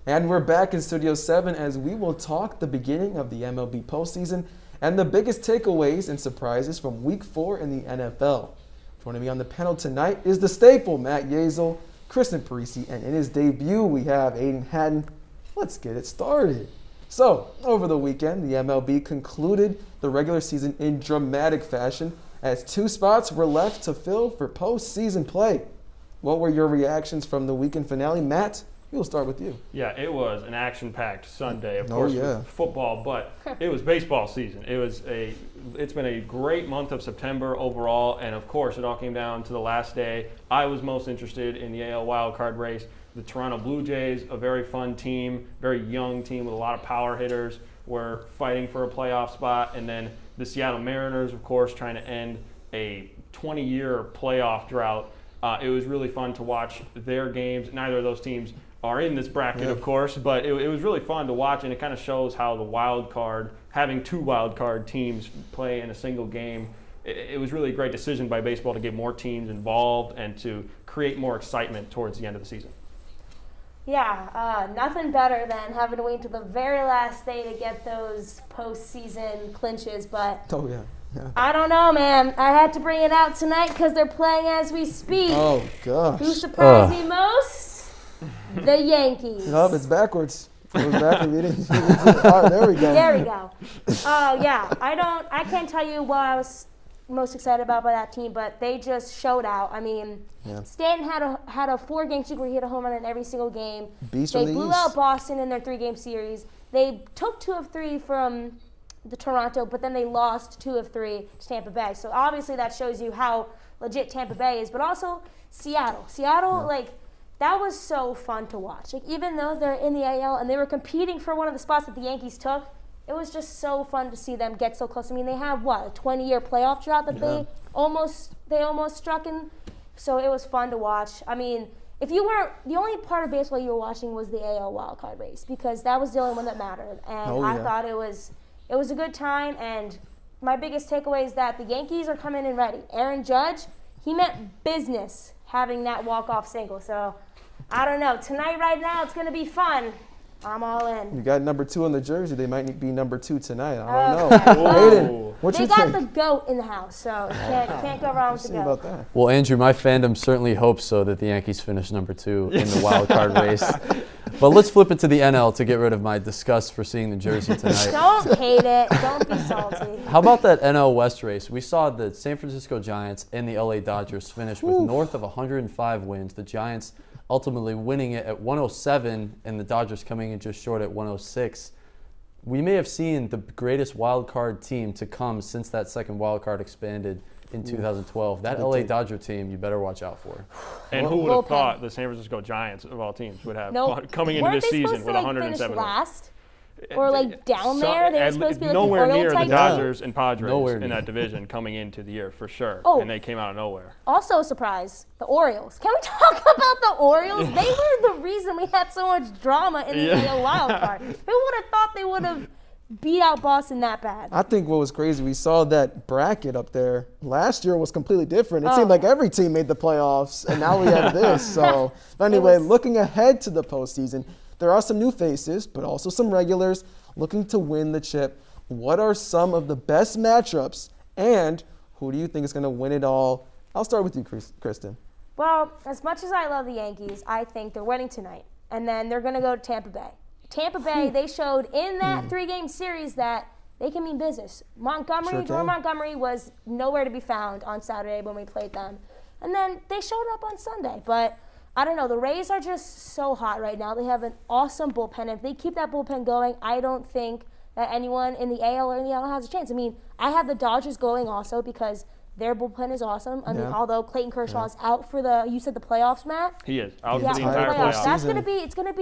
And we're back in Studio 7 as we will talk the beginning of the MLB postseason and the biggest takeaways and surprises from Week 4 in the NFL. Joining me on the panel tonight is the staple, Matt Yeazel, Kristin Parisi, and in his debut we have Aidan Hatton. Let's get it started. So, over the weekend, the MLB concluded the regular season in dramatic fashion as 2 spots were left to fill for postseason play. What were your reactions from the weekend finale, Matt? We'll start with you. Yeah, it was an action-packed Sunday, of course, with football, but it was baseball season. It's been a great month of September overall, and of course, it all came down to the last day. I was most interested in the AL wildcard race. The Toronto Blue Jays, a very fun team, very young team with a lot of power hitters, were fighting for a playoff spot, and then the Seattle Mariners, of course, trying to end a 20-year playoff drought. It was really fun to watch their games. Neither of those teams are in this bracket, of course, but it was really fun to watch, and it kind of shows how the wild card, having 2 wild card teams play in a single game, it was really a great decision by baseball to get more teams involved and to create more excitement towards the end of the season. Yeah, nothing better than having to wait until the very last day to get those postseason clinches, but I don't know, man. I had to bring it out tonight because they're playing as we speak. Oh, gosh. Who surprised me most? The Yankees. No, it's backwards. It was backwards. All right, there we go. There we go. Yeah, I can't tell you what I was most excited about by that team, but they just showed out. I mean, Stanton had a 4-game streak where he hit a home run in every single game. They blew out Boston in their 3-game series. They took 2 of 3 from the Toronto, but then they lost 2 of 3 to Tampa Bay. So obviously that shows you how legit Tampa Bay is, but also Seattle. That was so fun to watch. Even though they're in the AL and they were competing for one of the spots that the Yankees took, it was just so fun to see them get so close. I mean, they have, a 20-year playoff drought that they almost struck in. So it was fun to watch. I mean, the only part of baseball you were watching was the AL wildcard race because that was the only one that mattered. And I thought it was a good time. And my biggest takeaway is that the Yankees are coming in ready. Aaron Judge, he meant business having that walk-off single. So, I don't know. Tonight, right now, it's going to be fun. I'm all in. You got number 2 on the jersey. They might be number 2 tonight. I don't know. Aidan, what you think? They got the GOAT in the house, so can't go wrong with the GOAT. About that? Well, Andrew, my fandom certainly hopes so that the Yankees finish number 2 in the wild card race. But let's flip it to the NL to get rid of my disgust for seeing the jersey tonight. Don't hate it. Don't be salty. How about that NL West race? We saw the San Francisco Giants and the LA Dodgers finish with north of 105 wins. The Giants ultimately winning it at 107 and the Dodgers coming in just short at 106. We may have seen the greatest wild card team to come since that second wild card expanded in 2012. That LA Dodger team, you better watch out for. And who would have thought the San Francisco Giants, of all teams, would have coming into this season with 107 last? Or down there? They were supposed to be nowhere near the type Dodgers and Padres Nowhere in near. that division coming into the year for sure. And they came out of nowhere. Also a surprise, the Orioles. Can we talk about the Orioles? They were the reason we had so much drama in the AL wild card. Who would have thought they would have beat out Boston that bad? I think what was crazy, we saw that bracket up there. Last year was completely different. It seemed like every team made the playoffs, and now we have this. So anyway, looking ahead to the postseason, there are some new faces, but also some regulars looking to win the chip. What are some of the best matchups, and who do you think is going to win it all? I'll start with you, Kristin. Well, as much as I love the Yankees, I think they're winning tonight, and then they're going to go to Tampa Bay. Tampa Bay, they showed in that 3-game series that they can mean business. Jordan Montgomery was nowhere to be found on Saturday when we played them. And then they showed up on Sunday. But I don't know, the Rays are just so hot right now. They have an awesome bullpen. If they keep that bullpen going, I don't think that anyone in the AL or in the NL has a chance. I mean, I have the Dodgers going also because their bullpen is awesome. I mean, although Clayton Kershaw is out for the playoffs, Matt. He is out for the entire playoffs. That's gonna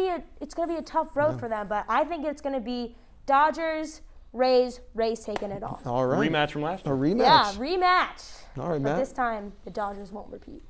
be a tough road for them. But I think it's gonna be Dodgers, Rays taking it all. All right. Rematch from last year. A rematch. Yeah, rematch. All right, but Matt. this time the Dodgers won't repeat.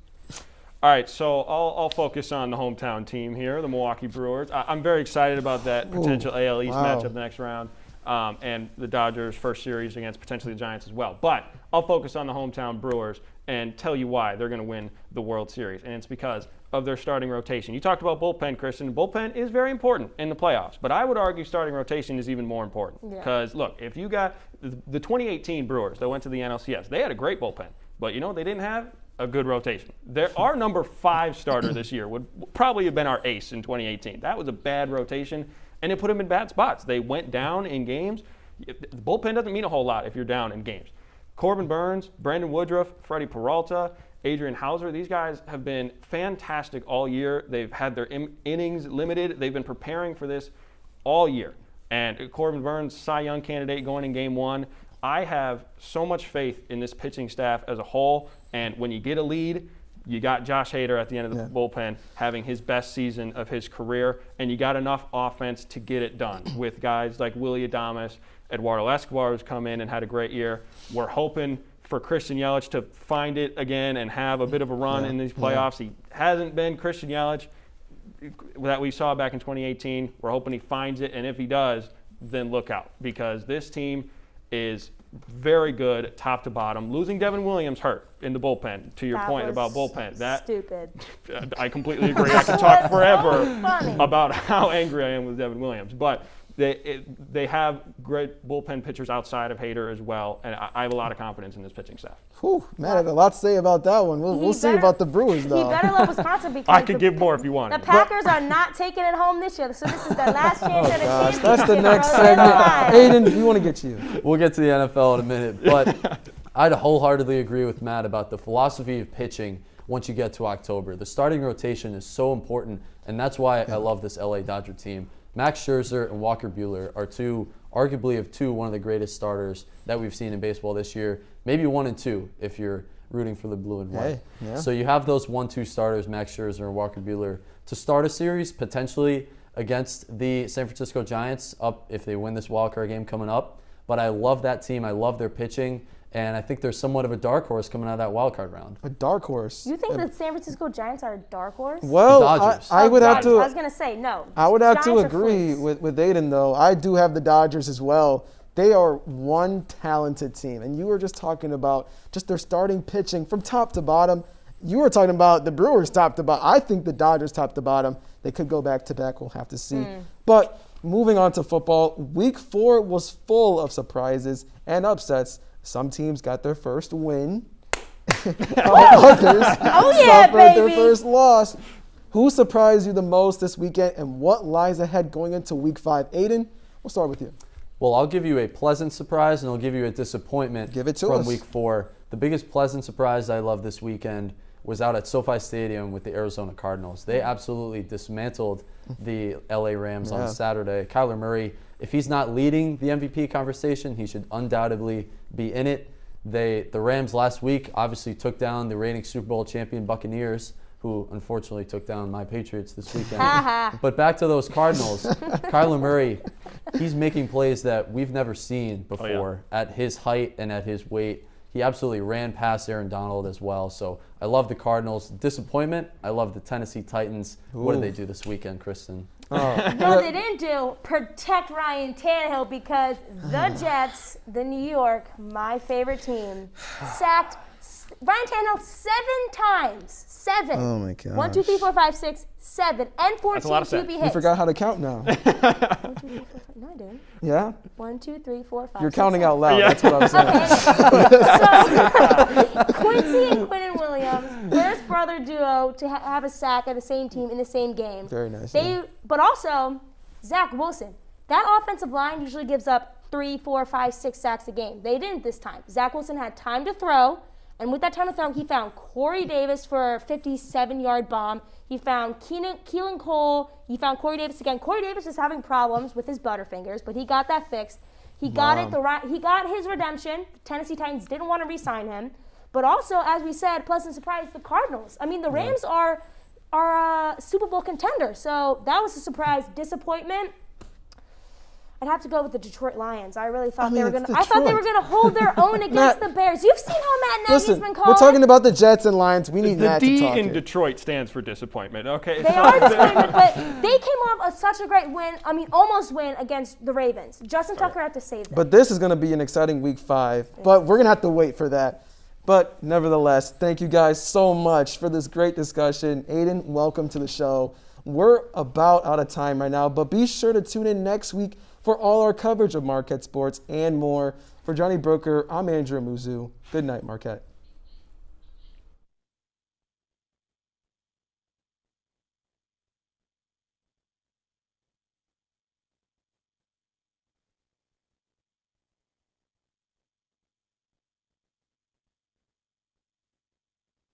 All right, so I'll focus on the hometown team here, the Milwaukee Brewers. I'm very excited about that potential AL East matchup the next round. and the Dodgers' first series against potentially the Giants as well. But I'll focus on the hometown Brewers and tell you why they're going to win the World Series. And it's because of their starting rotation. You talked about bullpen, Kristin. Bullpen is very important in the playoffs, but I would argue starting rotation is even more important. Because, look, if you got the 2018 Brewers that went to the NLCS, they had a great bullpen, but, they didn't have a good rotation. Our number 5 starter this year would probably have been our ace in 2018. That was a bad rotation, and it put them in bad spots. They went down in games. The bullpen doesn't mean a whole lot if you're down in games. Corbin Burns, Brandon Woodruff, Freddie Peralta, Adrian Hauser, these guys have been fantastic all year. They've had their innings limited. They've been preparing for this all year. And Corbin Burns, Cy Young candidate going in Game 1. I have so much faith in this pitching staff as a whole. And when you get a lead, you got Josh Hader at the end of the bullpen having his best season of his career. And you got enough offense to get it done with guys like Willy Adames. Eduardo Escobar has come in and had a great year. We're hoping for Christian Yelich to find it again and have a bit of a run in these playoffs. He hasn't been Christian Yelich that we saw back in 2018. We're hoping he finds it, and if he does, then look out, because this team is very good top to bottom. Losing Devin Williams hurt in the bullpen, to your point about bullpen. That stupid. I completely agree. I could talk forever about how angry I am with Devin Williams. But they have great bullpen pitchers outside of Hader as well, and I have a lot of confidence in this pitching staff. Whew, man, I have a lot to say about that one. We'll see about the Brewers, though. He better love Wisconsin because I could give more if you want. The Packers are not taking it home this year, so this is their last chance at a championship. That's the next segment. Aidan, we want to get you. We'll get to the NFL in a minute, but I'd wholeheartedly agree with Matt about the philosophy of pitching once you get to October. The starting rotation is so important, and that's why I love this LA Dodger team. Max Scherzer and Walker Buehler are arguably one of the greatest starters that we've seen in baseball this year. Maybe 1 and 2 if you're rooting for the blue and white. So you have those 1-2 starters, Max Scherzer and Walker Buehler, to start a series potentially against the San Francisco Giants up if they win this wildcard game coming up. But I love that team. I love their pitching. And I think there's somewhat of a dark horse coming out of that wildcard round. A dark horse? You think the San Francisco Giants are a dark horse? Well, I would have to. I was going to say no. I would have to agree with Aidan, though. I do have the Dodgers as well. They are one talented team. And you were just talking about just their starting pitching from top to bottom. You were talking about the Brewers top to bottom. I think the Dodgers top to bottom. They could go back to back. We'll have to see. But moving on to football, Week 4 was full of surprises and upsets. Some teams got their first win. Others suffered their first loss. Who surprised you the most this weekend, and what lies ahead going into Week 5? Aidan, we'll start with you. Well, I'll give you a pleasant surprise, and I'll give you a disappointment from Week 4. The biggest pleasant surprise I love this weekend was out at SoFi Stadium with the Arizona Cardinals. They absolutely dismantled the LA Rams on Saturday. Kyler Murray, if he's not leading the MVP conversation, he should undoubtedly be in it. The Rams last week obviously took down the reigning Super Bowl champion Buccaneers, who unfortunately took down my Patriots this weekend. But back to those Cardinals, Kyler Murray, he's making plays that we've never seen before at his height and at his weight. He absolutely ran past Aaron Donald as well. So I love the Cardinals. Disappointment, I love the Tennessee Titans. What did they do this weekend, Kristin? No, they didn't do protect Ryan Tannehill because the Jets, the New York, my favorite team, sacked Ryan Tannehill 7 times. 7. Oh, my God. 1, 2, 3, 4, 5, 6, 7, and 14 QB hits. You forgot how to count now. 1, 2, 3, 4, 5. No, I didn't. Yeah? 1, 2, 3, 4, 5. You're counting out loud. That's what I'm saying. So, Quincy and Quinnen Williams, first brother duo to have a sack at the same team in the same game. Very nice. But also, Zach Wilson. That offensive line usually gives up 3, 4, 5, 6 sacks a game. They didn't this time. Zach Wilson had time to throw. And with that time to throw, he found Corey Davis for a 57-yard bomb. He found Keelan Cole. He found Corey Davis again. Corey Davis is having problems with his butterfingers, but he got that fixed. He got He got his redemption. The Tennessee Titans didn't want to re-sign him. But also, as we said, pleasant surprise, the Cardinals. I mean, the Rams are a Super Bowl contender. So that was a surprise. Disappointment. I'd have to go with the Detroit Lions. I really thought they were going to. it's I thought they Detroit. were going to hold their own against the Bears. You've seen how Matt Nagy's Listen, been called. we're talking about the Jets and Lions. We need The Matt to D talk in here. Detroit stands for disappointment. Okay. They are disappointed, but they came off such a great win. I mean, almost win against the Ravens. Justin Tucker had to save them. But this is going to be an exciting week 5. But we're going to have to wait for that. But nevertheless, thank you guys so much for this great discussion. Aidan, welcome to the show. We're about out of time right now, but be sure to tune in next week for all our coverage of Marquette sports and more. For Johnny Brooker, I'm Andrew Amouzou. Good night, Marquette.